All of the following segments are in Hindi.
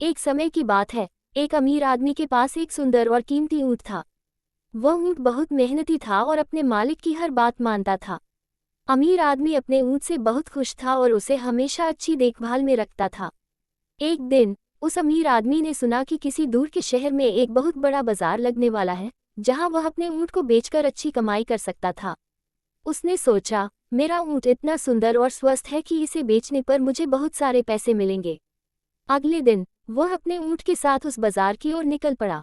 एक समय की बात है, एक अमीर आदमी के पास एक सुंदर और कीमती ऊँट था। वह ऊँट बहुत मेहनती था और अपने मालिक की हर बात मानता था। अमीर आदमी अपने ऊँट से बहुत खुश था और उसे हमेशा अच्छी देखभाल में रखता था। एक दिन उस अमीर आदमी ने सुना कि किसी दूर के शहर में एक बहुत बड़ा बाजार लगने वाला है, जहां वह अपने ऊँट को बेचकर अच्छी कमाई कर सकता था। उसने सोचा, मेरा ऊँट इतना सुंदर और स्वस्थ है कि इसे बेचने पर मुझे बहुत सारे पैसे मिलेंगे। अगले दिन वह अपने ऊँट के साथ उस बाजार की ओर निकल पड़ा।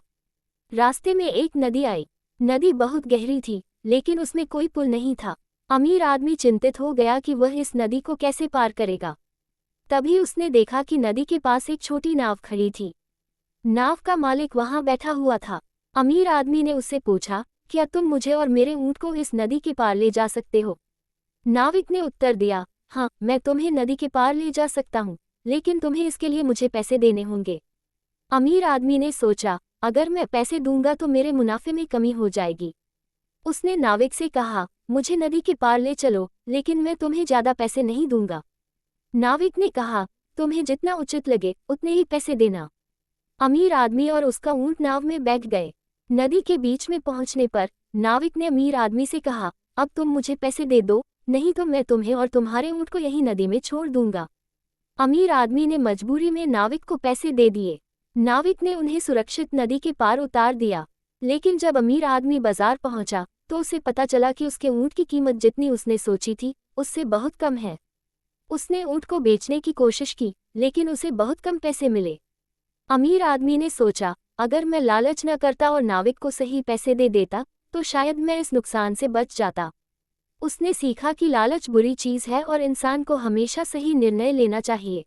रास्ते में एक नदी आई। नदी बहुत गहरी थी, लेकिन उसमें कोई पुल नहीं था। अमीर आदमी चिंतित हो गया कि वह इस नदी को कैसे पार करेगा। तभी उसने देखा कि नदी के पास एक छोटी नाव खड़ी थी। नाव का मालिक वहां बैठा हुआ था। अमीर आदमी ने उससे पूछा, क्या तुम मुझे और मेरे ऊँट को इस नदी के पार ले जा सकते हो? नाविक ने उत्तर दिया, हाँ, मैं तुम्हें नदी के पार ले जा सकता हूँ, लेकिन तुम्हें इसके लिए मुझे पैसे देने होंगे। अमीर आदमी ने सोचा, अगर मैं पैसे दूंगा तो मेरे मुनाफे में कमी हो जाएगी। उसने नाविक से कहा, मुझे नदी के पार ले चलो, लेकिन मैं तुम्हें ज्यादा पैसे नहीं दूंगा। नाविक ने कहा, तुम्हें जितना उचित लगे उतने ही पैसे देना। अमीर आदमी और उसका ऊँट नाव में बैठ गए। नदी के बीच में पहुंचने पर नाविक ने अमीर आदमी से कहा, अब तुम मुझे पैसे दे दो, नहीं तो मैं तुम्हें और तुम्हारे ऊँट को यहीं नदी में छोड़ दूंगा। अमीर आदमी ने मजबूरी में नाविक को पैसे दे दिए। नाविक ने उन्हें सुरक्षित नदी के पार उतार दिया। लेकिन जब अमीर आदमी बाजार पहुंचा तो उसे पता चला कि उसके ऊँट की कीमत जितनी उसने सोची थी उससे बहुत कम है। उसने ऊँट को बेचने की कोशिश की, लेकिन उसे बहुत कम पैसे मिले। अमीर आदमी ने सोचा, अगर मैं लालच न करता और नाविक को सही पैसे दे देता तो शायद मैं इस नुकसान से बच जाता। उसने सीखा कि लालच बुरी चीज़ है और इंसान को हमेशा सही निर्णय लेना चाहिए।